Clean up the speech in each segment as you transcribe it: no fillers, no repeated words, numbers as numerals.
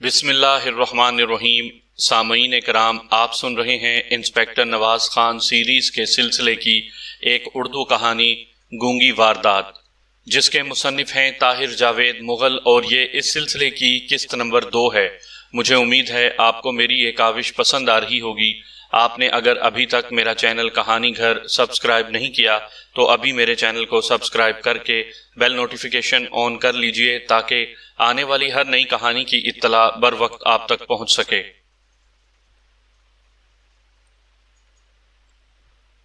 بسم اللہ الرحمن الرحیم۔ سامعین کرام، آپ سن رہے ہیں انسپیکٹر نواز خان سیریز کے سلسلے کی ایک اردو کہانی گونگی واردات، جس کے مصنف ہیں طاہر جاوید مغل، اور یہ اس سلسلے کی قسط نمبر 2 ہے۔ مجھے امید ہے آپ کو میری یہ کاوش پسند آ رہی ہوگی۔ آپ نے اگر ابھی تک میرا چینل کہانی گھر سبسکرائب نہیں کیا تو ابھی میرے چینل کو سبسکرائب کر کے بیل نوٹیفیکیشن آن کر لیجئے تاکہ آنے والی ہر نئی کہانی کی اطلاع بر وقت آپ تک پہنچ سکے۔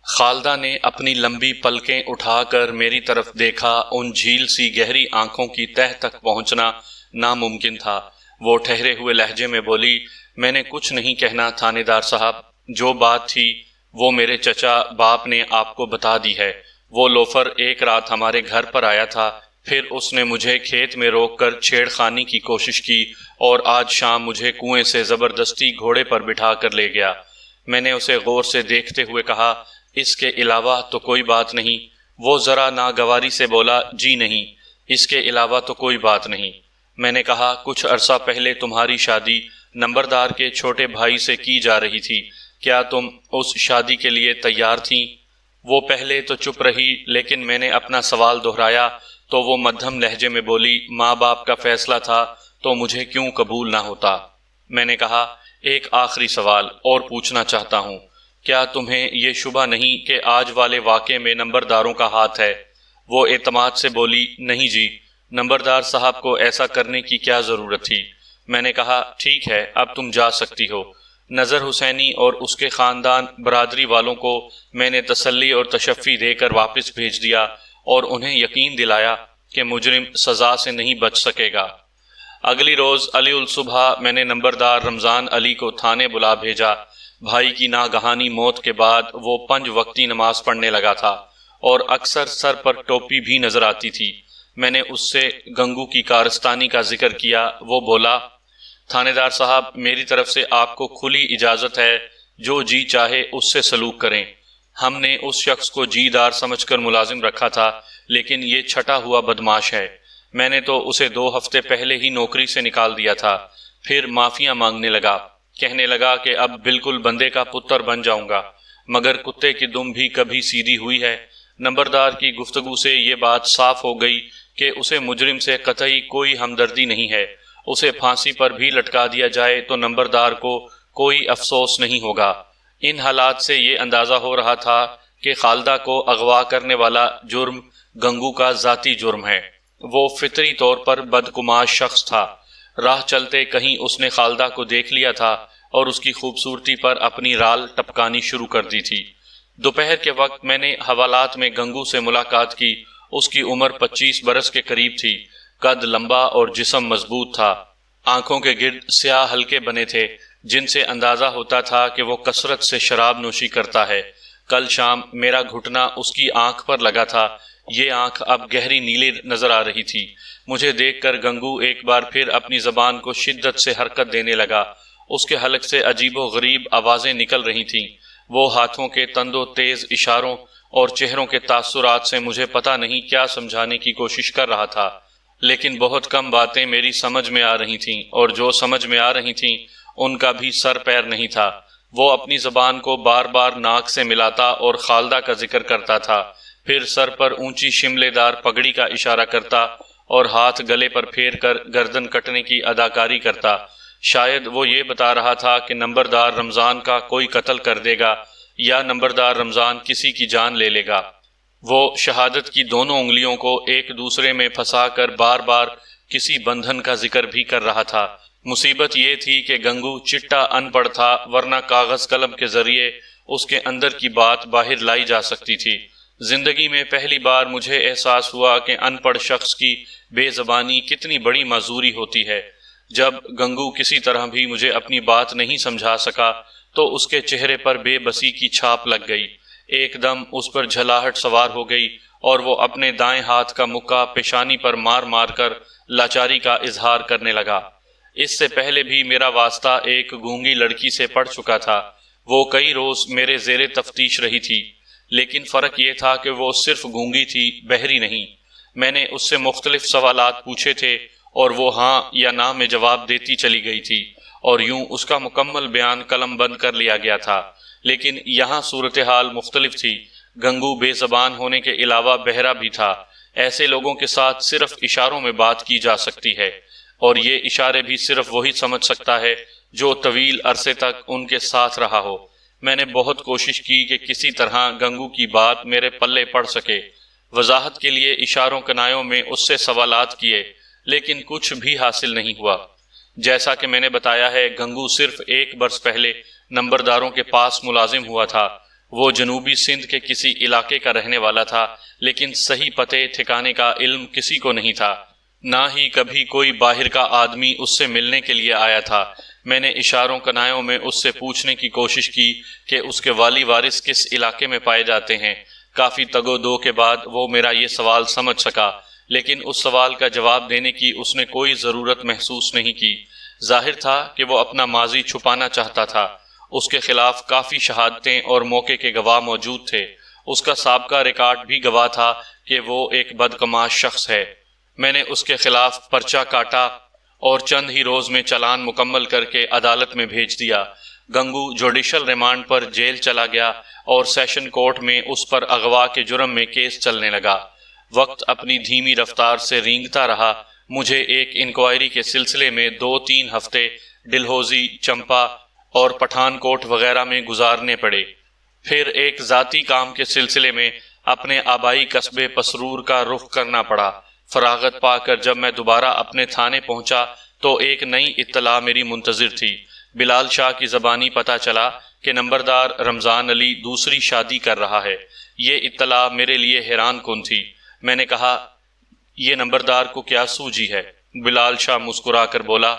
خالدہ نے اپنی لمبی پلکیں اٹھا کر میری طرف دیکھا۔ ان جھیل سی گہری آنکھوں کی تہہ تک پہنچنا ناممکن تھا۔ وہ ٹھہرے ہوئے لہجے میں بولی، میں نے کچھ نہیں کہنا تھانے دار صاحب، جو بات تھی وہ میرے چچا باپ نے آپ کو بتا دی ہے۔ وہ لوفر ایک رات ہمارے گھر پر آیا تھا، پھر اس نے مجھے کھیت میں روک کر چھیڑ خانی کی کوشش کی، اور آج شام مجھے کنویں سے زبردستی گھوڑے پر بٹھا کر لے گیا۔ میں نے اسے غور سے دیکھتے ہوئے کہا، اس کے علاوہ تو کوئی بات نہیں؟ وہ ذرا ناگواری سے بولا، جی نہیں، اس کے علاوہ تو کوئی بات نہیں۔ میں نے کہا، کچھ عرصہ پہلے تمہاری شادی نمبردار کے چھوٹے بھائی سے کی جا رہی تھی، کیا تم اس شادی کے لیے تیار تھیں؟ وہ پہلے تو چپ رہی، لیکن میں نے اپنا سوال دہرایا تو وہ مدھم لہجے میں بولی، ماں باپ کا فیصلہ تھا تو مجھے کیوں قبول نہ ہوتا؟ میں نے کہا، ایک آخری سوال اور پوچھنا چاہتا ہوں، کیا تمہیں یہ شبہ نہیں کہ آج والے واقعے میں نمبرداروں کا ہاتھ ہے؟ وہ اعتماد سے بولی، نہیں جی، نمبردار صاحب کو ایسا کرنے کی کیا ضرورت تھی؟ میں نے کہا، ٹھیک ہے، اب تم جا سکتی ہو۔ نظر حسینی اور اس کے خاندان برادری والوں کو میں نے تسلی اور تشفی دے کر واپس بھیج دیا اور انہیں یقین دلایا کہ مجرم سزا سے نہیں بچ سکے گا۔ اگلی روز علی الصبح میں نے نمبردار رمضان علی کو تھانے بلا بھیجا۔ بھائی کی ناگہانی موت کے بعد وہ 5 وقتی نماز پڑھنے لگا تھا اور اکثر سر پر ٹوپی بھی نظر آتی تھی۔ میں نے اس سے گنگو کی کارستانی کا ذکر کیا۔ وہ بولا، تھانے دار صاحب، میری طرف سے آپ کو کھلی اجازت ہے، جو جی چاہے اس سے سلوک کریں۔ ہم نے اس شخص کو جی دار سمجھ کر ملازم رکھا تھا، لیکن یہ چھٹا ہوا بدماش ہے۔ میں نے تو اسے 2 ہفتے پہلے ہی نوکری سے نکال دیا تھا۔ پھر معافیاں مانگنے لگا، کہنے لگا کہ اب بالکل بندے کا پتر بن جاؤں گا، مگر کتے کی دم بھی کبھی سیدھی ہوئی ہے؟ نمبردار کی گفتگو سے یہ بات صاف ہو گئی کہ اسے مجرم سے قطعی کوئی ہمدردی نہیں ہے۔ اسے پھانسی پر بھی لٹکا دیا جائے تو نمبردار کو کوئی افسوس نہیں ہوگا۔ ان حالات سے یہ اندازہ ہو رہا تھا کہ خالدہ کو اغوا کرنے والا جرم گنگو کا ذاتی جرم ہے۔ وہ فطری طور پر بدگماش شخص تھا۔ راہ چلتے کہیں اس نے خالدہ کو دیکھ لیا تھا اور اس کی خوبصورتی پر اپنی رال ٹپکانی شروع کر دی تھی۔ دوپہر کے وقت میں نے حوالات میں گنگو سے ملاقات کی۔ اس کی عمر 25 برس کے قریب تھی۔ قد لمبا اور جسم مضبوط تھا۔ آنکھوں کے گرد سیاہ حلقے بنے تھے، جن سے اندازہ ہوتا تھا کہ وہ کثرت سے شراب نوشی کرتا ہے۔ کل شام میرا گھٹنا اس کی آنکھ پر لگا تھا۔ یہ آنکھ اب گہری نیلی نظر آ رہی تھی۔ مجھے دیکھ کر گنگو ایک بار پھر اپنی زبان کو شدت سے حرکت دینے لگا۔ اس کے حلق سے عجیب و غریب آوازیں نکل رہی تھیں۔ وہ ہاتھوں کے تند و تیز اشاروں اور چہروں کے تاثرات سے مجھے پتہ نہیں کیا سمجھانے کی کوشش کر رہا تھا، لیکن بہت کم باتیں میری سمجھ میں آ رہی تھیں، اور جو سمجھ میں آ رہی تھیں ان کا بھی سر پیر نہیں تھا۔ وہ اپنی زبان کو بار بار ناک سے ملاتا اور خالدہ کا ذکر کرتا تھا، پھر سر پر اونچی شملے دار پگڑی کا اشارہ کرتا اور ہاتھ گلے پر پھیر کر گردن کٹنے کی اداکاری کرتا۔ شاید وہ یہ بتا رہا تھا کہ نمبردار رمضان کا کوئی قتل کر دے گا یا نمبردار رمضان کسی کی جان لے لے گا۔ وہ شہادت کی دونوں انگلیوں کو ایک دوسرے میں پھنسا کر بار بار کسی بندھن کا ذکر بھی کر رہا تھا۔ مصیبت یہ تھی کہ گنگو چٹا ان پڑھ تھا، ورنہ کاغذ قلم کے ذریعے اس کے اندر کی بات باہر لائی جا سکتی تھی۔ زندگی میں پہلی بار مجھے احساس ہوا کہ ان پڑھ شخص کی بے زبانی کتنی بڑی معذوری ہوتی ہے۔ جب گنگو کسی طرح بھی مجھے اپنی بات نہیں سمجھا سکا تو اس کے چہرے پر بے بسی کی چھاپ لگ گئی۔ ایک دم اس پر جھلاہٹ سوار ہو گئی اور وہ اپنے دائیں ہاتھ کا مکہ پیشانی پر مار مار کر لاچاری کا اظہار کرنے لگا۔ اس سے پہلے بھی میرا واسطہ ایک گونگی لڑکی سے پڑ چکا تھا۔ وہ کئی روز میرے زیر تفتیش رہی تھی، لیکن فرق یہ تھا کہ وہ صرف گونگی تھی، بہری نہیں۔ میں نے اس سے مختلف سوالات پوچھے تھے اور وہ ہاں یا نہ میں جواب دیتی چلی گئی تھی، اور یوں اس کا مکمل بیان قلم بند کر لیا گیا تھا۔ لیکن یہاں صورتحال مختلف تھی۔ گنگو بے زبان ہونے کے علاوہ بہرا بھی تھا۔ ایسے لوگوں کے ساتھ صرف اشاروں میں بات کی جا سکتی ہے، اور یہ اشارے بھی صرف وہی سمجھ سکتا ہے جو طویل عرصے تک ان کے ساتھ رہا ہو۔ میں نے بہت کوشش کی کہ کسی طرح گنگو کی بات میرے پلے پڑ سکے۔ وضاحت کے لیے اشاروں کنایوں میں اس سے سوالات کیے، لیکن کچھ بھی حاصل نہیں ہوا۔ جیسا کہ میں نے بتایا ہے، گنگو صرف 1 برس پہلے نمبرداروں کے پاس ملازم ہوا تھا۔ وہ جنوبی سندھ کے کسی علاقے کا رہنے والا تھا، لیکن صحیح پتے ٹھکانے کا علم کسی کو نہیں تھا، نہ ہی کبھی کوئی باہر کا آدمی اس سے ملنے کے لیے آیا تھا۔ میں نے اشاروں کنایوں میں اس سے پوچھنے کی کوشش کی کہ اس کے والی وارث کس علاقے میں پائے جاتے ہیں۔ کافی تگ و دو کے بعد وہ میرا یہ سوال سمجھ سکا، لیکن اس سوال کا جواب دینے کی اس نے کوئی ضرورت محسوس نہیں کی۔ ظاہر تھا کہ وہ اپنا ماضی چھپانا چاہتا تھا۔ اس کے خلاف کافی شہادتیں اور موقع کے گواہ موجود تھے۔ اس کا سابقہ ریکارڈ بھی گواہ تھا کہ وہ ایک بدقماش شخص ہے۔ میں نے اس کے خلاف پرچہ کاٹا اور چند ہی روز میں چالان مکمل کر کے عدالت میں بھیج دیا۔ گنگو جوڈیشل ریمانڈ پر جیل چلا گیا اور سیشن کورٹ میں اس پر اغوا کے جرم میں کیس چلنے لگا۔ وقت اپنی دھیمی رفتار سے رینگتا رہا۔ مجھے ایک انکوائری کے سلسلے میں 2-3 ہفتے ڈلہوزی، چمپا اور پٹھان کوٹ وغیرہ میں گزارنے پڑے۔ پھر ایک ذاتی کام کے سلسلے میں اپنے آبائی قصبے پسرور کا رخ کرنا پڑا۔ فراغت پا کر جب میں دوبارہ اپنے تھانے پہنچا تو ایک نئی اطلاع میری منتظر تھی۔ بلال شاہ کی زبانی پتہ چلا کہ نمبردار رمضان علی دوسری شادی کر رہا ہے۔ یہ اطلاع میرے لیے حیران کن تھی۔ میں نے کہا، یہ نمبردار کو کیا سوجی ہے؟ بلال شاہ مسکرا کر بولا،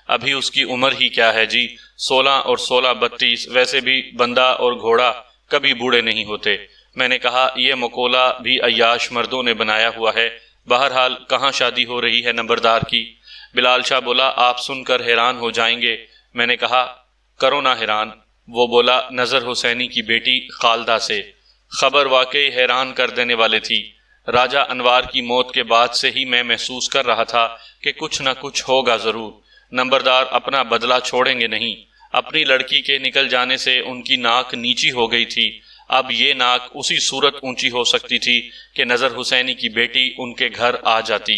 ابھی اس کی عمر ہی کیا ہے جی، 16 اور 16 32، ویسے بھی بندہ اور گھوڑا کبھی بوڑھے نہیں ہوتے۔ میں نے کہا، یہ مقولہ بھی عیاش مردوں نے بنایا ہوا ہے۔ بہرحال کہاں شادی ہو رہی ہے نمبردار کی؟ بلال شاہ بولا، آپ سن کر حیران ہو جائیں گے۔ میں نے کہا، کرو نہ حیران۔ وہ بولا، نظر حسینی کی بیٹی خالدہ سے۔ خبر واقعی حیران کر دینے والے تھی۔ راجہ انوار کی موت کے بعد سے ہی میں محسوس کر رہا تھا کہ کچھ نہ کچھ ہوگا ضرور۔ نمبردار اپنا بدلہ چھوڑیں گے نہیں۔ اپنی لڑکی کے نکل جانے سے ان کی ناک نیچی ہو گئی تھی۔ اب یہ ناک اسی صورت اونچی ہو سکتی تھی کہ نظر حسینی کی بیٹی ان کے گھر آ جاتی۔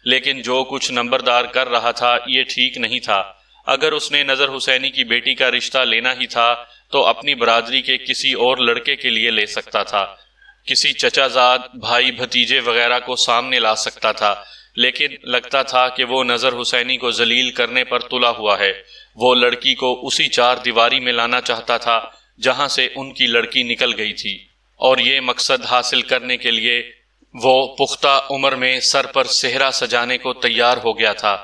لیکن جو کچھ نمبردار کر رہا تھا یہ ٹھیک نہیں تھا۔ اگر اس نے نظر حسینی کی بیٹی کا رشتہ لینا ہی تھا تو اپنی برادری کے کسی اور لڑکے کے لیے لے سکتا تھا، کسی چچا زاد، بھائی بھتیجے وغیرہ کو سامنے لا سکتا تھا۔ لیکن لگتا تھا کہ وہ نظر حسینی کو ذلیل کرنے پر تلا ہوا ہے۔ وہ لڑکی کو اسی 4 دیواری میں لانا چاہتا تھا جہاں سے ان کی لڑکی نکل گئی تھی، اور یہ مقصد حاصل کرنے کے لیے وہ پختہ عمر میں سر پر صحرا سجانے کو تیار ہو گیا تھا۔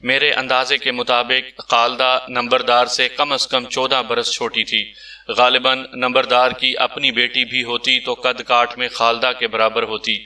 میرے اندازے کے مطابق خالدہ نمبردار سے کم از کم 14 برس چھوٹی تھی۔ غالباً نمبردار کی اپنی بیٹی بھی ہوتی تو قد کاٹ میں خالدہ کے برابر ہوتی۔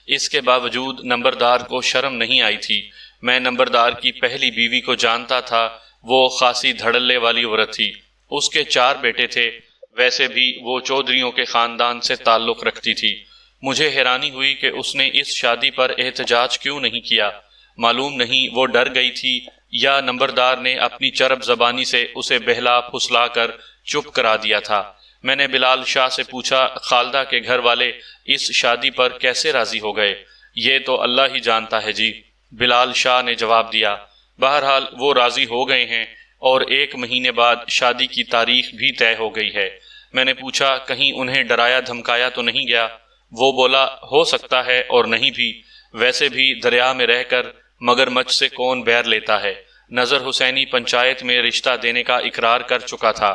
اس کے باوجود نمبردار کو شرم نہیں آئی تھی۔ میں نمبردار کی پہلی بیوی کو جانتا تھا۔ وہ خاصی دھڑلے والی عورت تھی۔ اس کے 4 بیٹے تھے۔ ویسے بھی وہ چودھریوں کے خاندان سے تعلق رکھتی تھی۔ مجھے حیرانی ہوئی کہ اس نے اس شادی پر احتجاج کیوں نہیں کیا۔ معلوم نہیں وہ ڈر گئی تھی یا نمبردار نے اپنی چرب زبانی سے اسے بہلا پھسلا کر چپ کرا دیا تھا۔ میں نے بلال شاہ سے پوچھا، خالدہ کے گھر والے اس شادی پر کیسے راضی ہو گئے؟ یہ تو اللہ ہی جانتا ہے جی، بلال شاہ نے جواب دیا۔ بہرحال وہ راضی ہو گئے ہیں اور 1 مہینے بعد شادی کی تاریخ بھی طے ہو گئی ہے۔ میں نے پوچھا، کہیں انہیں ڈرایا دھمکایا تو نہیں گیا؟ وہ بولا، ہو سکتا ہے اور نہیں بھی۔ ویسے بھی دریا میں رہ کر مگر مچھ سے کون بیر لیتا ہے۔ نظر حسینی پنچایت میں رشتہ دینے کا اقرار کر چکا تھا،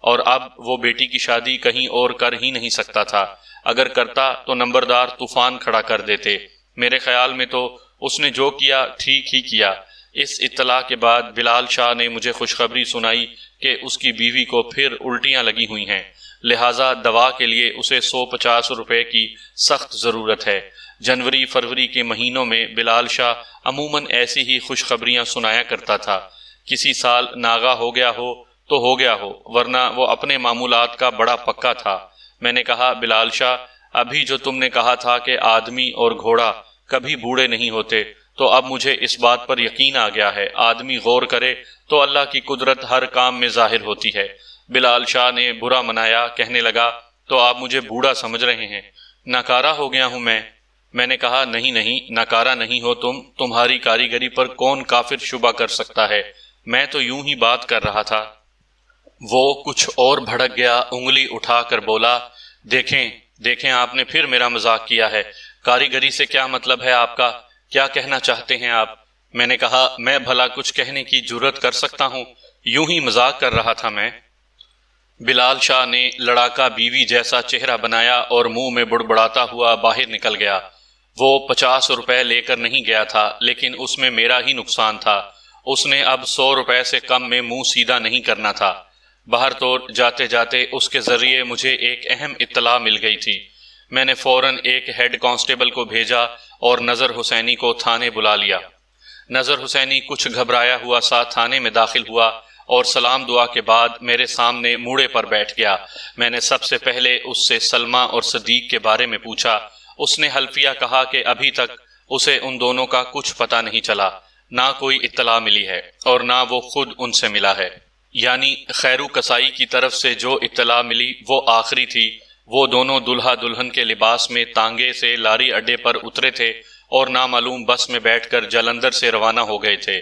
اور اب وہ بیٹی کی شادی کہیں اور کر ہی نہیں سکتا تھا۔ اگر کرتا تو نمبردار طوفان کھڑا کر دیتے۔ میرے خیال میں تو اس نے جو کیا ٹھیک ہی کیا۔ اس اطلاع کے بعد بلال شاہ نے مجھے خوشخبری سنائی کہ اس کی بیوی کو پھر الٹیاں لگی ہوئی ہیں، لہٰذا دوا کے لیے اسے 150 روپے کی سخت ضرورت ہے۔ جنوری فروری کے مہینوں میں بلال شاہ عموماً ایسی ہی خوشخبریاں سنایا کرتا تھا۔ کسی سال ناغہ ہو گیا ہو تو ہو گیا ہو، ورنہ وہ اپنے معمولات کا بڑا پکا تھا۔ میں نے کہا، بلال شاہ، ابھی جو تم نے کہا تھا کہ آدمی اور گھوڑا کبھی بوڑھے نہیں ہوتے، تو اب مجھے اس بات پر یقین آ گیا ہے، آدمی غور کرے تو اللہ کی قدرت ہر کام میں ظاہر ہوتی ہے۔ بلال شاہ نے برا منایا، کہنے لگا تو آپ مجھے بوڑھا سمجھ رہے ہیں، ناکارہ ہو گیا ہوں میں نے کہا نہیں نہیں، ناکارہ نہیں ہو تمہاری کاریگری پر کون کافر شبہ کر سکتا ہے، میں تو یوں ہی بات کر رہا تھا۔ وہ کچھ اور بھڑک گیا، انگلی اٹھا کر بولا، دیکھیں آپ نے پھر میرا مذاق کیا ہے، کاریگری سے کیا مطلب ہے آپ کا، کیا کہنا چاہتے ہیں آپ؟ میں نے کہا میں بھلا کچھ کہنے کی جرت کر سکتا ہوں، یوں ہی مذاق کر رہا تھا میں۔ بلال شاہ نے لڑاکا بیوی جیسا چہرہ بنایا اور منہ میں بڑبڑاتا ہوا باہر نکل گیا۔ وہ 50 روپے لے کر نہیں گیا تھا، لیکن اس میں میرا ہی نقصان تھا، اس نے اب 100 روپے سے کم میں منہ سیدھا نہیں کرنا تھا۔ باہر تو جاتے جاتے اس کے ذریعے مجھے ایک اہم اطلاع مل گئی تھی۔ میں نے فوراً ایک ہیڈ کانسٹیبل کو بھیجا اور نظر حسینی کو تھانے بلا لیا۔ نظر حسینی کچھ گھبرایا ہوا سا تھانے میں داخل ہوا اور سلام دعا کے بعد میرے سامنے موڑے پر بیٹھ گیا۔ میں نے سب سے پہلے اس سے سلمہ اور صدیق کے بارے میں پوچھا۔ اس نے حلفیہ کہا کہ ابھی تک اسے ان دونوں کا کچھ پتہ نہیں چلا، نہ کوئی اطلاع ملی ہے اور نہ وہ خود ان سے ملا ہے۔ یعنی خیرو کسائی کی طرف سے جو اطلاع ملی وہ آخری تھی۔ وہ دونوں دلہا دلہن کے لباس میں تانگے سے لاری اڈے پر اترے تھے اور نامعلوم بس میں بیٹھ کر جلندر سے روانہ ہو گئے تھے۔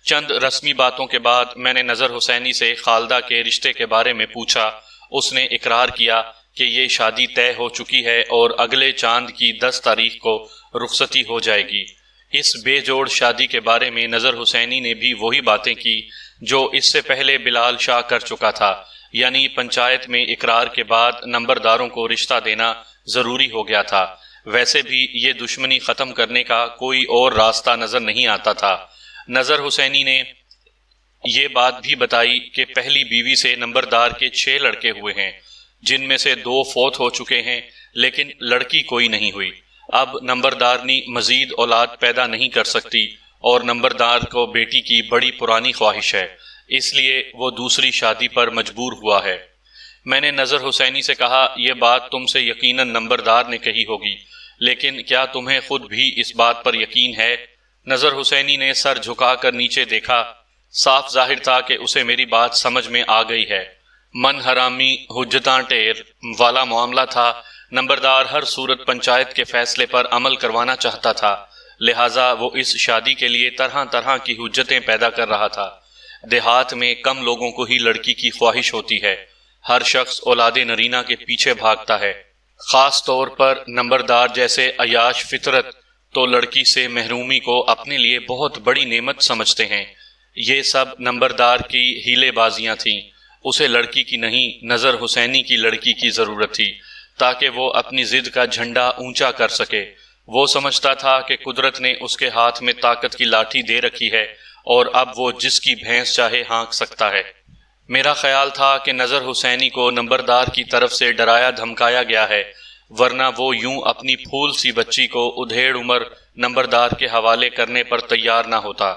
چند رسمی باتوں کے بعد میں نے نظر حسینی سے خالدہ کے رشتے کے بارے میں پوچھا۔ اس نے اقرار کیا کہ یہ شادی طے ہو چکی ہے اور اگلے چاند کی 10 تاریخ کو رخصتی ہو جائے گی۔ اس بے جوڑ شادی کے بارے میں نظر حسینی نے بھی وہی باتیں کی جو اس سے پہلے بلال شاہ کر چکا تھا، یعنی پنچایت میں اقرار کے بعد نمبرداروں کو رشتہ دینا ضروری ہو گیا تھا۔ ویسے بھی یہ دشمنی ختم کرنے کا کوئی اور راستہ نظر نہیں آتا تھا۔ نظر حسینی نے یہ بات بھی بتائی کہ پہلی بیوی سے نمبردار کے 6 لڑکے ہوئے ہیں، جن میں سے 2 فوت ہو چکے ہیں، لیکن لڑکی کوئی نہیں ہوئی۔ اب نمبردارنی مزید اولاد پیدا نہیں کر سکتی اور نمبردار کو بیٹی کی بڑی پرانی خواہش ہے، اس لیے وہ دوسری شادی پر مجبور ہوا ہے۔ میں نے نظر حسینی سے کہا یہ بات تم سے یقیناً نمبردار نے کہی ہوگی، لیکن کیا تمہیں خود بھی اس بات پر یقین ہے؟ نظر حسینی نے سر جھکا کر نیچے دیکھا۔ صاف ظاہر تھا کہ اسے میری بات سمجھ میں آ گئی ہے۔ من حرامی حجتاں ٹیر والا معاملہ تھا۔ نمبردار ہر صورت پنچایت کے فیصلے پر عمل کروانا چاہتا تھا، لہٰذا وہ اس شادی کے لیے طرح طرح کی حجتیں پیدا کر رہا تھا۔ دیہات میں کم لوگوں کو ہی لڑکی کی خواہش ہوتی ہے، ہر شخص اولاد نرینہ کے پیچھے بھاگتا ہے، خاص طور پر نمبردار جیسے عیاش فطرت تو لڑکی سے محرومی کو اپنے لیے بہت بڑی نعمت سمجھتے ہیں۔ یہ سب نمبردار کی ہیلے بازیاں تھیں۔ اسے لڑکی کی نہیں، نظر حسینی کی لڑکی کی ضرورت تھی تاکہ وہ اپنی ضد کا جھنڈا اونچا کر سکے۔ وہ سمجھتا تھا کہ قدرت نے اس کے ہاتھ میں طاقت کی لاٹھی دے رکھی ہے اور اب وہ جس کی بھینس چاہے ہانک سکتا ہے۔ میرا خیال تھا کہ نظر حسینی کو نمبردار کی طرف سے ڈرایا دھمکایا گیا ہے، ورنہ وہ یوں اپنی پھول سی بچی کو ادھیڑ عمر نمبردار کے حوالے کرنے پر تیار نہ ہوتا۔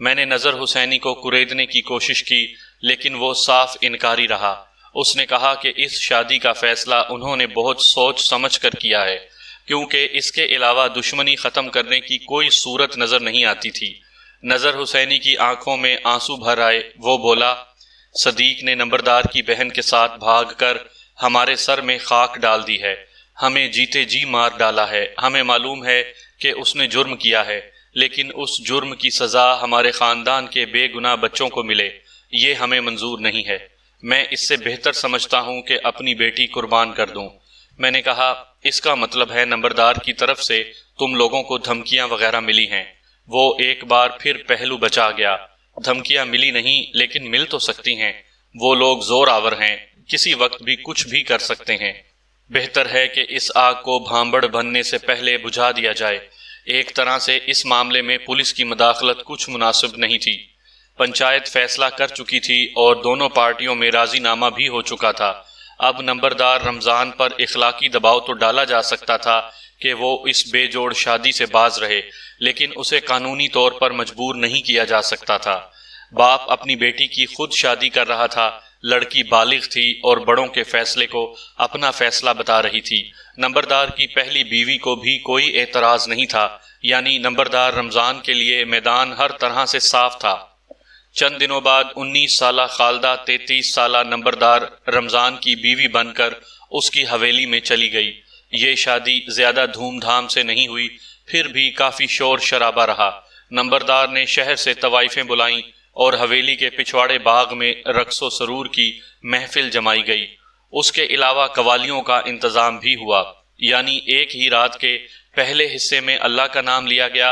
میں نے نظر حسینی کو کریدنے کی کوشش کی، لیکن وہ صاف انکاری رہا۔ اس نے کہا کہ اس شادی کا فیصلہ انہوں نے بہت سوچ سمجھ کر کیا ہے، کیونکہ اس کے علاوہ دشمنی ختم کرنے کی کوئی صورت نظر نہیں آتی تھی۔ نظر حسینی کی آنکھوں میں آنسو بھر آئے۔ وہ بولا، صدیق نے نمبردار کی بہن کے ساتھ بھاگ کر ہمارے سر میں خاک ڈال دی ہے، ہمیں جیتے جی مار ڈالا ہے۔ ہمیں معلوم ہے کہ اس نے جرم کیا ہے، لیکن اس جرم کی سزا ہمارے خاندان کے بے گناہ بچوں کو ملے، یہ ہمیں منظور نہیں ہے۔ میں اس سے بہتر سمجھتا ہوں کہ اپنی بیٹی قربان کر دوں۔ میں نے کہا، اس کا مطلب ہے نمبردار کی طرف سے تم لوگوں کو دھمکیاں وغیرہ ملی ہیں۔ وہ ایک بار پھر پہلو بچا گیا۔ دھمکیاں ملی نہیں، لیکن مل تو سکتی ہیں۔ وہ لوگ زور آور ہیں، کسی وقت بھی کچھ بھی کر سکتے ہیں۔ بہتر ہے کہ اس آگ کو بھانبڑ بننے سے پہلے بجھا دیا جائے۔ ایک طرح سے اس معاملے میں پولیس کی مداخلت کچھ مناسب نہیں تھی۔ پنچایت فیصلہ کر چکی تھی اور دونوں پارٹیوں میں راضی نامہ بھی ہو چکا تھا۔ اب نمبردار رمضان پر اخلاقی دباؤ تو ڈالا جا سکتا تھا کہ وہ اس بے جوڑ شادی سے باز رہے، لیکن اسے قانونی طور پر مجبور نہیں کیا جا سکتا تھا۔ باپ اپنی بیٹی کی خود شادی کر رہا تھا، لڑکی بالغ تھی اور بڑوں کے فیصلے کو اپنا فیصلہ بتا رہی تھی۔ نمبردار کی پہلی بیوی کو بھی کوئی اعتراض نہیں تھا، یعنی نمبردار رمضان کے لیے میدان ہر طرح سے صاف تھا۔ چند دنوں بعد 19 سالہ خالدہ 33 سالہ نمبردار رمضان کی بیوی بن کر اس کی حویلی میں چلی گئی۔ یہ شادی زیادہ دھوم دھام سے نہیں ہوئی، پھر بھی کافی شور شرابہ رہا۔ نمبردار نے شہر سے طوائفیں بلائیں اور حویلی کے پچھواڑے باغ میں رقص و سرور کی محفل جمائی گئی۔ اس کے علاوہ قوالیوں کا انتظام بھی ہوا، یعنی ایک ہی رات کے پہلے حصے میں اللہ کا نام لیا گیا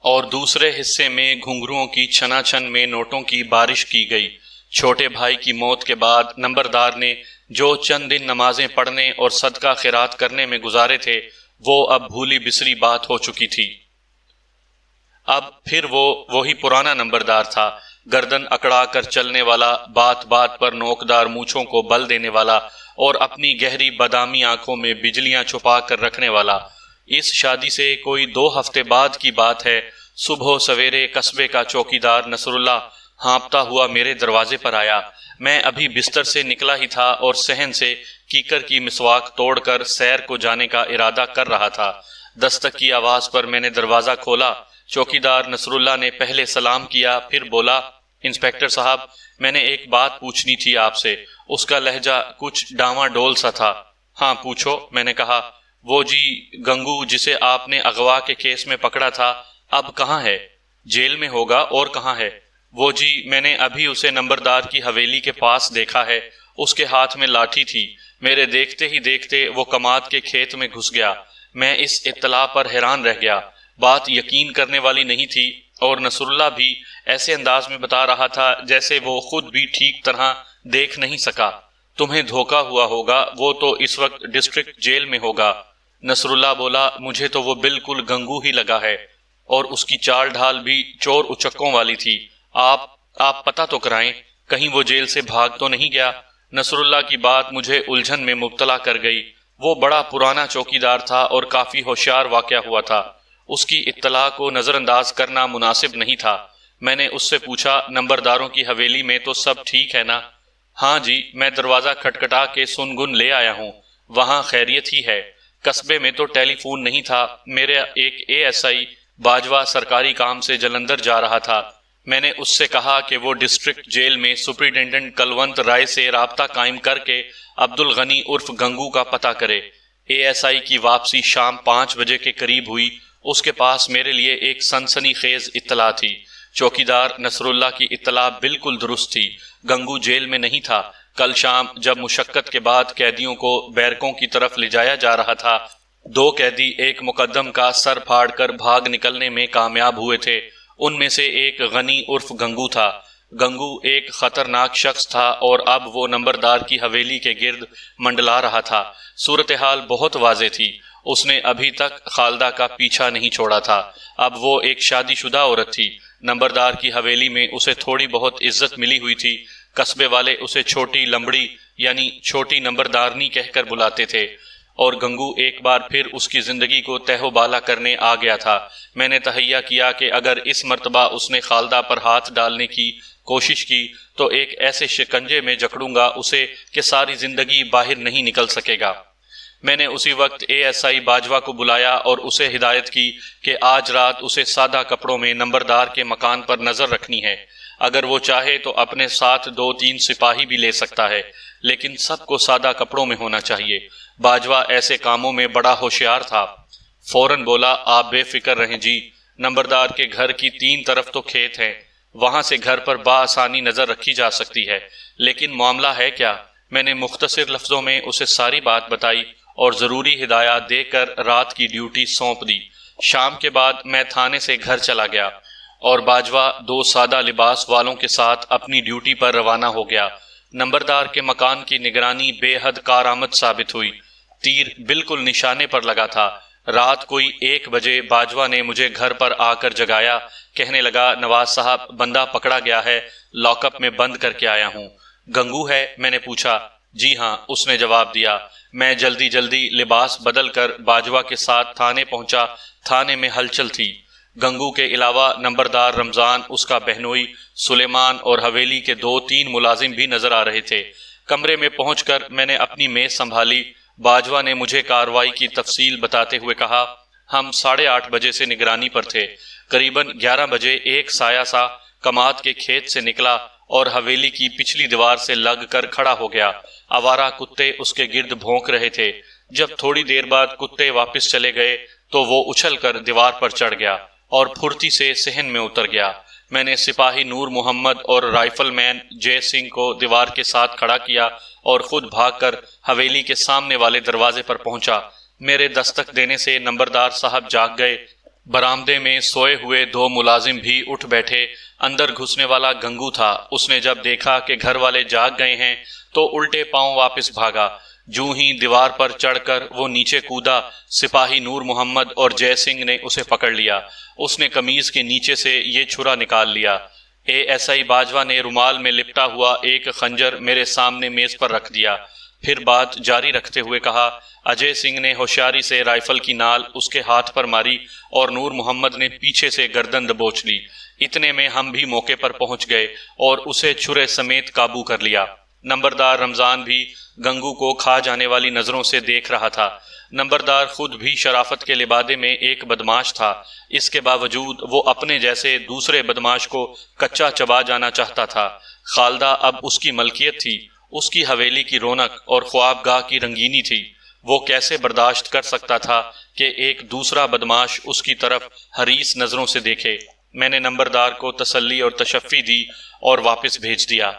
اور دوسرے حصے میں گھنگروؤں کی چھنا چھن میں نوٹوں کی بارش کی گئی۔ چھوٹے بھائی کی موت کے بعد نمبردار نے جو چند دن نمازیں پڑھنے اور صدقہ خیرات کرنے میں گزارے تھے وہ اب بھولی بسری بات ہو چکی تھی۔ اب پھر وہ وہی پرانا نمبردار تھا، گردن اکڑا کر چلنے والا، بات بات پر نوکدار مونچھوں کو بل دینے والا اور اپنی گہری بادامی آنکھوں میں بجلیاں چھپا کر رکھنے والا۔ اس شادی سے کوئی 2 ہفتے بعد کی بات ہے، صبح سویرے قصبے کا چوکیدار نصر اللہ ہانپتا ہوا میرے دروازے پر آیا۔ میں ابھی بستر سے نکلا ہی تھا اور صحن سے کیکر کی مسواک توڑ کر سیر کو جانے کا ارادہ کر رہا تھا۔ دستک کی آواز پر میں نے دروازہ کھولا۔ چوکیدار نصر اللہ نے پہلے سلام کیا، پھر بولا، انسپکٹر صاحب، میں نے ایک بات پوچھنی تھی آپ سے۔ اس کا لہجہ کچھ ڈاواں ڈول سا تھا۔ ہاں پوچھو، میں نے کہا۔ وہ جی گنگو جسے آپ نے اغوا کے کیس میں پکڑا تھا، اب کہاں ہے؟ جیل میں ہوگا، اور کہاں ہے؟ وہ جی میں نے ابھی اسے نمبردار کی حویلی کے پاس دیکھا ہے، اس کے ہاتھ میں لاٹھی تھی، میرے دیکھتے ہی دیکھتے وہ کماد کے کھیت میں گھس گیا۔ میں اس اطلاع پر حیران رہ گیا، بات یقین کرنے والی نہیں تھی، اور نصر اللہ بھی ایسے انداز میں بتا رہا تھا جیسے وہ خود بھی ٹھیک طرح دیکھ نہیں سکا۔ تمہیں دھوکا ہوا ہوگا، وہ تو اس وقت ڈسٹرکٹ جیل میں ہوگا۔ نصر اللہ بولا، مجھے تو وہ بالکل گنگو ہی لگا ہے، اور اس کی چال ڈھال بھی چور اچکوں والی تھی۔ آپ پتہ تو کرائیں، کہیں وہ جیل سے بھاگ تو نہیں گیا؟ نصر اللہ کی بات مجھے الجھن میں مبتلا کر گئی۔ وہ بڑا پرانا چوکیدار تھا اور کافی ہوشیار واقع ہوا تھا، اس کی اطلاع کو نظر انداز کرنا مناسب نہیں تھا۔ میں نے اس سے پوچھا، نمبرداروں کی حویلی میں تو سب ٹھیک ہے نا؟ ہاں جی، میں دروازہ کھٹکھٹا کے سن گن لے آیا ہوں، وہاں خیریت ہی ہے۔ قصبے میں تو ٹیلی فون نہیں تھا، میرا ایک ASI باجوہ سرکاری کام سے جلندر جا رہا تھا۔ میں نے اس سے کہا کہ وہ ڈسٹرکٹ جیل میں سپرنٹینڈنٹ کلونت رائے سے رابطہ قائم کر کے عبد الغنی عرف گنگو کا پتہ کرے۔ ASI کی واپسی شام 5 بجے کے قریب ہوئی۔ اس کے پاس میرے لیے ایک سنسنی خیز اطلاع تھی۔ چوکیدار نصر اللہ کی اطلاع بالکل درست تھی، گنگو جیل میں نہیں تھا۔ کل شام جب مشقت کے بعد قیدیوں کو بیرکوں کی طرف لے جایا جا رہا تھا، 2 قیدی ایک مقدم کا سر پھاڑ کر بھاگ نکلنے میں کامیاب ہوئے تھے۔ ان میں سے ایک غنی عرف گنگو تھا۔ گنگو ایک خطرناک شخص تھا اور اب وہ نمبردار کی حویلی کے گرد منڈلا رہا تھا۔ صورتحال بہت واضح تھی، اس نے ابھی تک خالدہ کا پیچھا نہیں چھوڑا تھا۔ اب وہ ایک شادی شدہ عورت تھی۔ نمبردار کی حویلی میں اسے تھوڑی بہت عزت ملی ہوئی تھی، قصبے والے اسے چھوٹی لمبڑی یعنی چھوٹی نمبردارنی کہہ کر بلاتے تھے، اور گنگو ایک بار پھر اس کی زندگی کو تہ و بالا کرنے آ گیا تھا۔ میں نے تہیہ کیا کہ اگر اس مرتبہ اس نے خالدہ پر ہاتھ ڈالنے کی کوشش کی تو ایک ایسے شکنجے میں جکڑوں گا اسے کہ ساری زندگی باہر نہیں نکل سکے گا۔ میں نے اسی وقت ASI باجوہ کو بلایا اور اسے ہدایت کی کہ آج رات اسے سادہ کپڑوں میں نمبردار کے مکان پر نظر رکھنی ہے۔ اگر وہ چاہے تو اپنے ساتھ 2-3 سپاہی بھی لے سکتا ہے، لیکن سب کو سادہ کپڑوں میں ہونا چاہیے۔ باجوہ ایسے کاموں میں بڑا ہوشیار تھا۔ فوراً بولا، آپ بے فکر رہیں جی، نمبردار کے گھر کی 3 طرف تو کھیت ہیں، وہاں سے گھر پر بآسانی نظر رکھی جا سکتی ہے۔ لیکن معاملہ ہے کیا؟ میں نے مختصر لفظوں میں اسے ساری بات بتائی اور ضروری ہدایات دے کر رات کی ڈیوٹی سونپ دی۔ شام کے بعد میں تھانے سے گھر چلا گیا اور باجوہ 2 سادہ لباس والوں کے ساتھ اپنی ڈیوٹی پر روانہ ہو گیا۔ نمبردار کے مکان کی نگرانی بے حد کارآمد ثابت ہوئی۔ تیر بالکل نشانے پر لگا تھا۔ رات کوئی 1 بجے باجوہ نے مجھے گھر پر آ کر جگایا، کہنے لگا، نواز صاحب، بندہ پکڑا گیا ہے، لاک اپ میں بند کر کے آیا ہوں۔ گنگو ہے؟ میں نے پوچھا۔ جی ہاں، اس نے جواب دیا۔ میں جلدی لباس بدل کر باجوہ کے ساتھ تھانے پہنچا۔ تھانے میں ہلچل تھی۔ گنگو کے علاوہ نمبردار رمضان، اس کا بہنوئی سلیمان اور حویلی کے 2-3 ملازم بھی نظر آ رہے تھے۔ کمرے میں پہنچ کر میں نے اپنی میز سنبھالی۔ باجوہ نے مجھے کارروائی کی تفصیل بتاتے ہوئے کہا، ہم 8:30 بجے سے نگرانی پر تھے۔ قریباً 11 بجے ایک سایہ سا کماد کے کھیت سے نکلا اور حویلی کی پچھلی دیوار سے لگ کر کھڑا ہو گیا۔ آوارہ کتے اس کے گرد بھونک رہے تھے۔ جب تھوڑی دیر بعد کتے واپس چلے گئے تو وہ اچھل کر دیوار پر چڑھ گیا اور پھرتی سے صحن میں اتر گیا۔ میں نے سپاہی نور محمد اور رائفل مین جے سنگھ کو دیوار کے ساتھ کھڑا کیا اور خود بھاگ کر حویلی کے سامنے والے دروازے پر پہنچا۔ میرے دستک دینے سے نمبردار صاحب جاگ گئے۔ برآمدے میں سوئے ہوئے 2 ملازم بھی اٹھ بیٹھے۔ اندر گھسنے والا گنگو تھا۔ اس نے جب دیکھا کہ گھر والے جاگ گئے ہیں تو الٹے پاؤں واپس بھاگا۔ جوں ہی دیوار پر چڑھ کر وہ نیچے کودا، سپاہی نور محمد اور جے سنگھ نے اسے پکڑ لیا۔ اس نے قمیض کے نیچے سے یہ چھرا نکال لیا۔ ASI باجوہ نے رومال میں لپٹا ہوا ایک خنجر میرے سامنے میز پر رکھ دیا۔ پھر بات جاری رکھتے ہوئے کہا، اجے سنگھ نے ہوشیاری سے رائفل کی نال اس کے ہاتھ پر ماری اور نور محمد نے پیچھے سے گردن دبوچ لی۔ اتنے میں ہم بھی موقع پر پہنچ گئے اور اسے چھرے سمیت قابو کر لیا۔ نمبردار رمضان بھی گنگو کو کھا جانے والی نظروں سے دیکھ رہا تھا۔ نمبردار خود بھی شرافت کے لبادے میں ایک بدماش تھا۔ اس کے باوجود وہ اپنے جیسے دوسرے بدماش کو کچا چبا جانا چاہتا تھا۔ خالدہ اب اس کی ملکیت تھی، اس کی حویلی کی رونق اور خوابگاہ کی رنگینی تھی۔ وہ کیسے برداشت کر سکتا تھا کہ ایک دوسرا بدماش اس کی طرف حریص نظروں سے دیکھے؟ میں نے نمبردار کو تسلی اور تشفی دی اور واپس بھیج دیا۔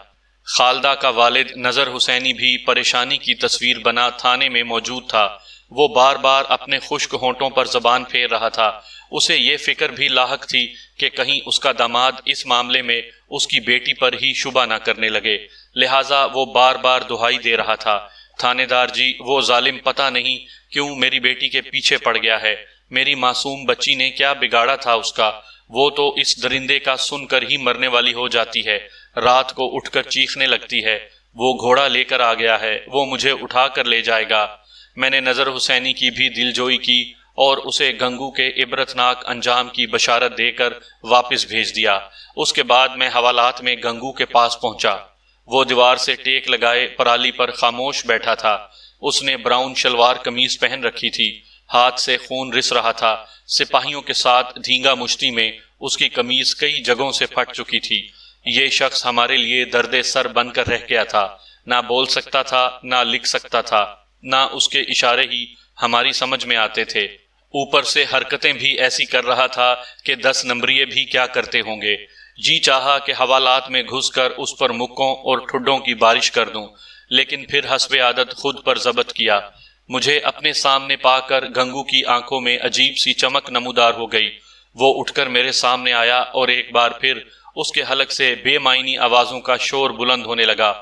خالدہ کا والد نظر حسینی بھی پریشانی کی تصویر بنا تھانے میں موجود تھا۔ وہ بار بار اپنے خشک ہونٹوں پر زبان پھیر رہا تھا۔ اسے یہ فکر بھی لاحق تھی کہ کہیں اس کا داماد اس معاملے میں اس کی بیٹی پر ہی شبہ نہ کرنے لگے، لہٰذا وہ بار بار دہائی دے رہا تھا، تھانے دار جی، وہ ظالم پتہ نہیں کیوں میری بیٹی کے پیچھے پڑ گیا ہے۔ میری معصوم بچی نے کیا بگاڑا تھا اس کا؟ وہ تو اس درندے کا سن کر ہی مرنے والی ہو جاتی ہے، رات کو اٹھ کر چیخنے لگتی ہے۔ وہ گھوڑا لے کر آ گیا ہے، وہ مجھے اٹھا کر لے جائے گا۔ میں نے نظر حسینی کی بھی دلجوئی کی اور اسے گنگو کے عبرتناک انجام کی بشارت دے کر واپس بھیج دیا۔ اس کے بعد میں حوالات میں گنگو کے پاس پہنچا۔ وہ دیوار سے ٹیک لگائے پرالی پر خاموش بیٹھا تھا۔ اس نے براؤن شلوار قمیض پہن رکھی تھی، ہاتھ سے خون رس رہا تھا۔ سپاہیوں کے ساتھ دھینگا مشتی میں اس کی قمیض کئی جگہوں سے پھٹ چکی تھی۔ یہ شخص ہمارے لیے درد سر بن کر رہ گیا تھا، نہ بول سکتا تھا، نہ لکھ سکتا تھا، نہ اس کے اشارے ہی ہماری سمجھ میں آتے تھے۔ اوپر سے حرکتیں بھی ایسی کر رہا تھا کہ 10 نمبریے بھی کیا کرتے ہوں گے۔ جی چاہا کہ حوالات میں گھس کر اس پر مکوں اور ٹھڈوں کی بارش کر دوں، لیکن پھر حسب عادت خود پر ضبط کیا۔ مجھے اپنے سامنے پا کر گنگو کی آنکھوں میں عجیب سی چمک نمودار ہو گئی۔ وہ اٹھ کر میرے سامنے آیا اور ایک بار پھر اس کے حلق سے بے معنی آوازوں کا شور بلند ہونے لگا۔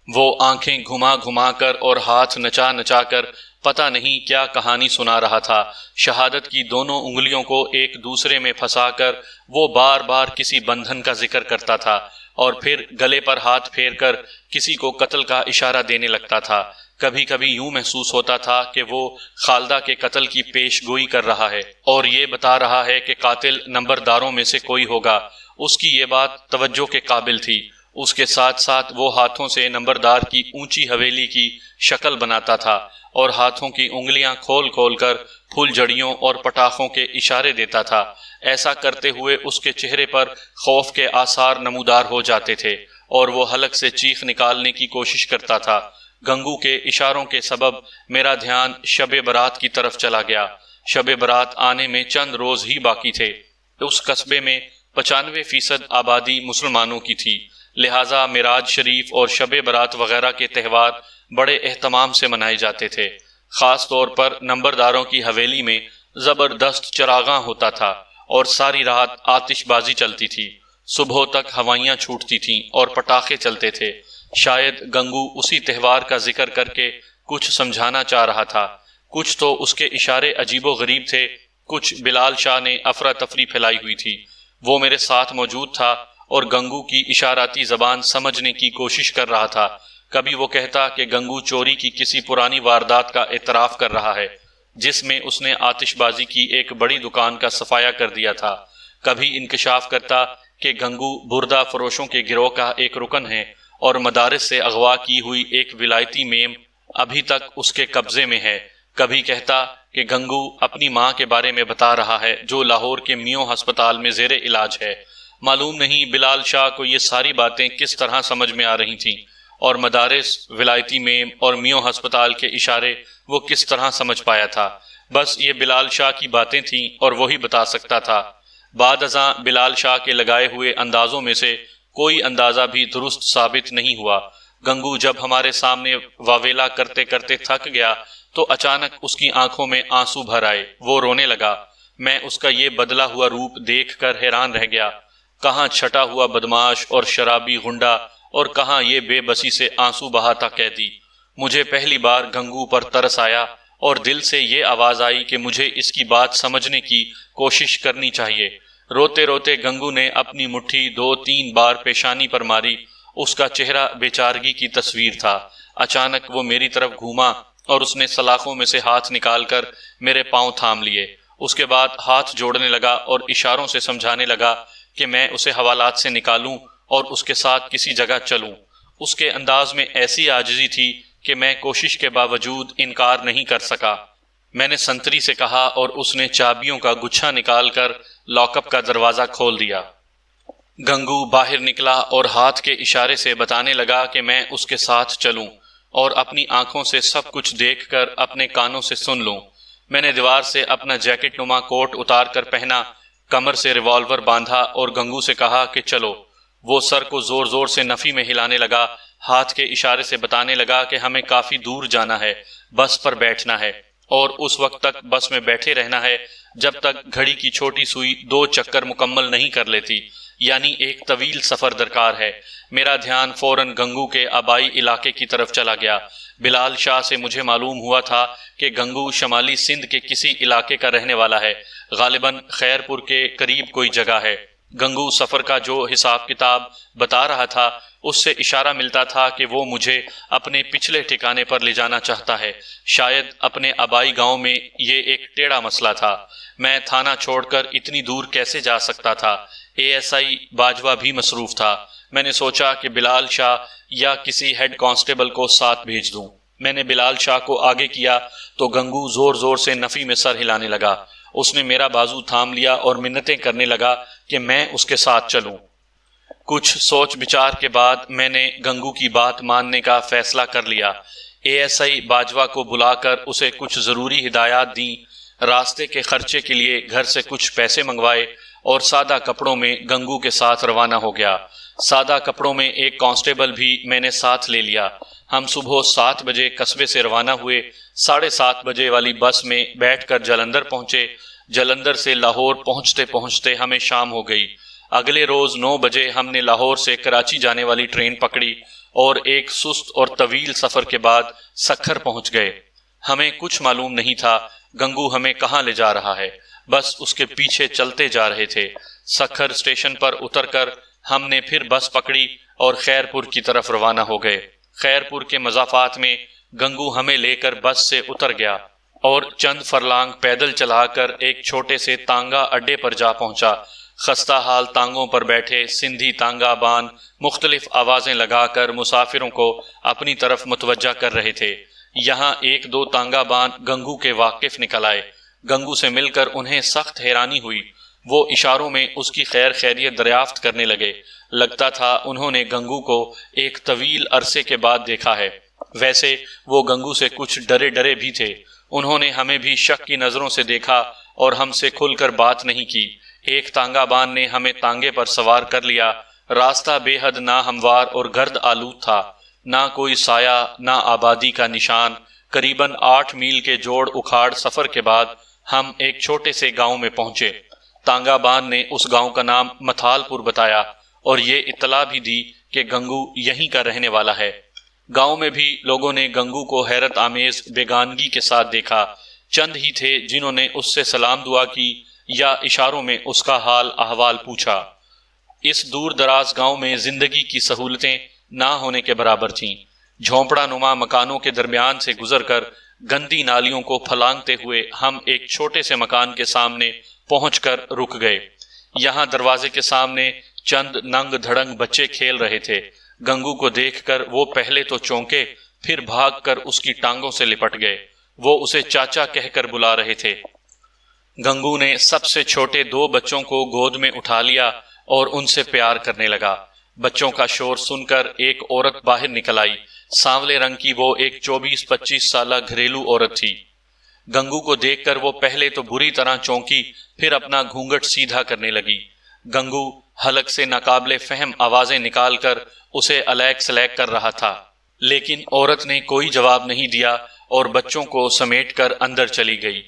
وہ آنکھیں گھما گھما کر اور ہاتھ نچا نچا کر پتہ نہیں کیا کہانی سنا رہا تھا۔ شہادت کی دونوں انگلیوں کو ایک دوسرے میں پھنسا کر وہ بار بار کسی بندھن کا ذکر کرتا تھا اور پھر گلے پر ہاتھ پھیر کر کسی کو قتل کا اشارہ دینے لگتا تھا۔ کبھی کبھی یوں محسوس ہوتا تھا کہ وہ خالدہ کے قتل کی پیش گوئی کر رہا ہے اور یہ بتا رہا ہے کہ قاتل نمبرداروں میں سے کوئی ہوگا۔ اس کی یہ بات توجہ کے قابل تھی۔ اس کے ساتھ ساتھ وہ ہاتھوں سے نمبردار کی اونچی حویلی کی شکل بناتا تھا اور ہاتھوں کی انگلیاں کھول کھول کر پھول جڑیوں اور پٹاخوں کے اشارے دیتا تھا۔ ایسا کرتے ہوئے اس کے چہرے پر خوف کے آثار نمودار ہو جاتے تھے اور وہ حلق سے چیخ نکالنے کی کوشش کرتا تھا۔ گنگو کے اشاروں کے سبب میرا دھیان شب برات کی طرف چلا گیا۔ شب برات آنے میں چند روز ہی باقی تھے۔ اس قصبے میں 95% آبادی مسلمانوں کی تھی، لہٰذا معراج شریف اور شب برات وغیرہ کے تہوار بڑے اہتمام سے منائے جاتے تھے۔ خاص طور پر نمبرداروں کی حویلی میں زبردست چراغاں ہوتا تھا اور ساری رات آتش بازی چلتی تھی۔ صبح تک ہوائیاں چھوٹتی تھیں اور پٹاخے چلتے تھے۔ شاید گنگو اسی تہوار کا ذکر کر کے کچھ سمجھانا چاہ رہا تھا۔ کچھ تو اس کے اشارے عجیب و غریب تھے، کچھ بلال شاہ نے افراتفری پھیلائی ہوئی تھی۔ وہ میرے ساتھ موجود تھا اور گنگو کی اشاراتی زبان سمجھنے کی کوشش کر رہا تھا۔ کبھی وہ کہتا کہ گنگو چوری کی کسی پرانی واردات کا اعتراف کر رہا ہے جس میں اس نے آتش بازی کی ایک بڑی دکان کا صفایا کر دیا تھا۔ کبھی انکشاف کرتا کہ گنگو بردہ فروشوں کے گروہ کا ایک رکن ہے اور مدارس سے اغوا کی ہوئی ایک ولایتی میم ابھی تک اس کے قبضے میں ہے۔ کبھی کہتا کہ گنگو اپنی ماں کے بارے میں بتا رہا ہے جو لاہور کے میو ہسپتال میں زیر علاج ہے۔ معلوم نہیں بلال شاہ کو یہ ساری باتیں کس طرح سمجھ میں آ رہی تھیں، اور مدارس، ولایتی میم اور میو ہسپتال کے اشارے وہ کس طرح سمجھ پایا تھا۔ بس یہ بلال شاہ کی باتیں تھیں اور وہی بتا سکتا تھا۔ بعد ازاں بلال شاہ کے لگائے ہوئے اندازوں میں سے کوئی اندازہ بھی درست ثابت نہیں ہوا۔ گنگو جب ہمارے سامنے واویلا کرتے کرتے تھک گیا تو اچانک اس کی آنکھوں میں آنسو بھر آئے، وہ رونے لگا۔ میں اس کا یہ بدلا ہوا روپ دیکھ کر حیران رہ گیا۔ کہاں چھٹا ہوا بدماش اور شرابی غنڈا، اور کہاں یہ بے بسی سے آنسو بہاتا قیدی۔ مجھے پہلی بار گنگو پر ترس آیا اور دل سے یہ آواز آئی کہ مجھے اس کی بات سمجھنے کی کوشش کرنی چاہیے۔ روتے روتے گنگو نے اپنی مٹھی 2-3 بار پیشانی پر ماری۔ اس کا چہرہ بیچارگی کی تصویر تھا۔ اچانک وہ میری طرف گھوما اور اس نے سلاخوں میں سے ہاتھ نکال کر میرے پاؤں تھام لیے۔ اس کے بعد ہاتھ جوڑنے لگا اور اشاروں سے سمجھانے لگا کہ میں اسے حوالات سے نکالوں اور اس کے ساتھ کسی جگہ چلوں۔ اس کے انداز میں ایسی عاجزی تھی کہ میں کوشش کے باوجود انکار نہیں کر سکا۔ میں نے سنتری سے کہا اور اس نے چابیوں کا گچھا نکال کر لاک اپ کا دروازہ کھول دیا۔ گنگو باہر نکلا اور ہاتھ کے اشارے سے بتانے لگا کہ میں اس کے ساتھ چلوں اور اپنی آنکھوں سے سب کچھ دیکھ کر اپنے کانوں سے سن لوں۔ میں نے دیوار سے اپنا جیکٹ نما کوٹ اتار کر پہنا، کمر سے ریوالور باندھا اور گنگو سے کہا کہ چلو۔ وہ سر کو زور زور سے نفی میں ہلانے لگا، ہاتھ کے اشارے سے بتانے لگا کہ ہمیں کافی دور جانا ہے، بس پر بیٹھنا ہے اور اس وقت تک بس میں بیٹھے رہنا ہے جب تک گھڑی کی چھوٹی سوئی 2 چکر مکمل نہیں کر لیتی، یعنی ایک طویل سفر درکار ہے۔ میرا دھیان فوراً گنگو کے آبائی علاقے کی طرف چلا گیا۔ بلال شاہ سے مجھے معلوم ہوا تھا کہ گنگو شمالی سندھ کے کسی علاقے کا رہنے والا ہے، غالباً خیر پور کے قریب کوئی جگہ ہے۔ گنگو سفر کا جو حساب کتاب بتا رہا تھا اس سے اشارہ ملتا تھا کہ وہ مجھے اپنے پچھلے ٹھکانے پر لے جانا چاہتا ہے، شاید اپنے آبائی گاؤں میں۔ یہ ایک ٹیڑھا مسئلہ تھا، میں تھانہ چھوڑ کر اتنی دور کیسے جا سکتا تھا؟ ASI باجوہ بھی مصروف تھا۔ میں نے سوچا کہ بلال شاہ یا کسی ہیڈ کانسٹیبل کو ساتھ بھیج دوں۔ میں نے بلال شاہ کو آگے کیا تو گنگو زور زور سے نفی میں سر ہلانے لگا۔ اس نے میرا بازو تھام لیا اور منتیں کرنے لگا کہ میں اس کے ساتھ چلوں۔ کچھ سوچ بچار کے بعد میں نے گنگو کی بات ماننے کا فیصلہ کر لیا۔ ASI باجوہ کو بلا کر اسے کچھ ضروری ہدایات دیں، راستے کے خرچے کے لیے گھر سے کچھ پیسے منگوائے اور سادہ کپڑوں میں گنگو کے ساتھ روانہ ہو گیا۔ سادہ کپڑوں میں ایک کانسٹیبل بھی میں نے ساتھ لے لیا۔ ہم صبح 7 بجے قصبے سے روانہ ہوئے۔ 7:30 بجے والی بس میں بیٹھ کر جلندھر پہنچے۔ جلندھر سے لاہور پہنچتے پہنچتے ہمیں شام ہو گئی۔ اگلے روز 9 بجے ہم نے لاہور سے کراچی جانے والی ٹرین پکڑی اور ایک سست اور طویل سفر کے بعد سکھر پہنچ گئے۔ ہمیں کچھ معلوم نہیں تھا گنگو ہمیں کہاں لے جا رہا ہے، بس اس کے پیچھے چلتے جا رہے تھے۔ سکھر اسٹیشن پر اتر کر ہم نے پھر بس پکڑی اور خیر پور کی طرف روانہ ہو گئے۔ خیر پور کے مضافات میں گنگو ہمیں لے کر بس سے اتر گیا اور چند فرلانگ پیدل چلا کر ایک چھوٹے سے تانگا اڈے پر جا پہنچا۔ خستہ حال تانگوں پر بیٹھے سندھی تانگا بان مختلف آوازیں لگا کر مسافروں کو اپنی طرف متوجہ کر رہے تھے۔ یہاں 1-2 تانگا بان گنگو کے واقف نکل آئے۔ گنگو سے مل کر انہیں سخت حیرانی ہوئی۔ وہ اشاروں میں اس کی خیر خیریت دریافت کرنے لگے۔ لگتا تھا انہوں نے گنگو کو ایک طویل عرصے کے بعد دیکھا ہے۔ ویسے وہ گنگو سے کچھ ڈرے ڈرے بھی تھے۔ انہوں نے ہمیں بھی شک کی نظروں سے دیکھا اور ہم سے کھل کر بات نہیں کی۔ ایک تانگا بان نے ہمیں تانگے پر سوار کر لیا۔ راستہ بے حد ناہموار اور گرد آلود تھا، نہ کوئی سایہ نہ آبادی کا نشان۔ قریباً 8 میل کے جوڑ اکھاڑ سفر کے بعد ہم ایک چھوٹے سے گاؤں میں پہنچے۔ تانگا بان نے اس گاؤں کا نام متھال پور بتایا اور یہ اطلاع بھی دی کہ گنگو یہیں کا رہنے والا ہے۔ گاؤں میں بھی لوگوں نے گنگو کو حیرت آمیز بیگانگی کے ساتھ دیکھا۔ چند ہی تھے جنہوں نے اس سے سلام دعا کی یا اشاروں میں اس کا حال احوال پوچھا۔ اس دور دراز گاؤں میں زندگی کی سہولتیں نہ ہونے کے برابر تھیں۔ جھونپڑا نما مکانوں کے درمیان سے گزر کر گندی نالیوں کو پھلانگتے ہوئے ہم ایک چھوٹے سے مکان کے سامنے پہنچ کر رک گئے۔ یہاں دروازے کے سامنے چند ننگ دھڑنگ بچے کھیل رہے تھے۔ گنگو کو دیکھ کر وہ پہلے تو چونکے، پھر بھاگ کر اس کی ٹانگوں سے لپٹ گئے۔ وہ اسے چاچا کہہ کر بلا رہے تھے۔ گنگو نے سب سے چھوٹے 2 بچوں کو گود میں اٹھا لیا اور ان سے پیار کرنے لگا۔ بچوں کا شور سن کر ایک عورت باہر نکل آئی۔ سانولے رنگ کی وہ ایک 24-25 سالہ گھریلو عورت تھی۔ گنگو کو دیکھ کر وہ پہلے تو بری طرح چونکی، پھر اپنا گھونگھٹ سیدھا کرنے لگی۔ گنگو حلق سے ناقابل فہم آوازیں نکال کر اسے الیک سلیک کر رہا تھا، لیکن عورت نے کوئی جواب نہیں دیا اور بچوں کو سمیٹ کر اندر چلی گئی۔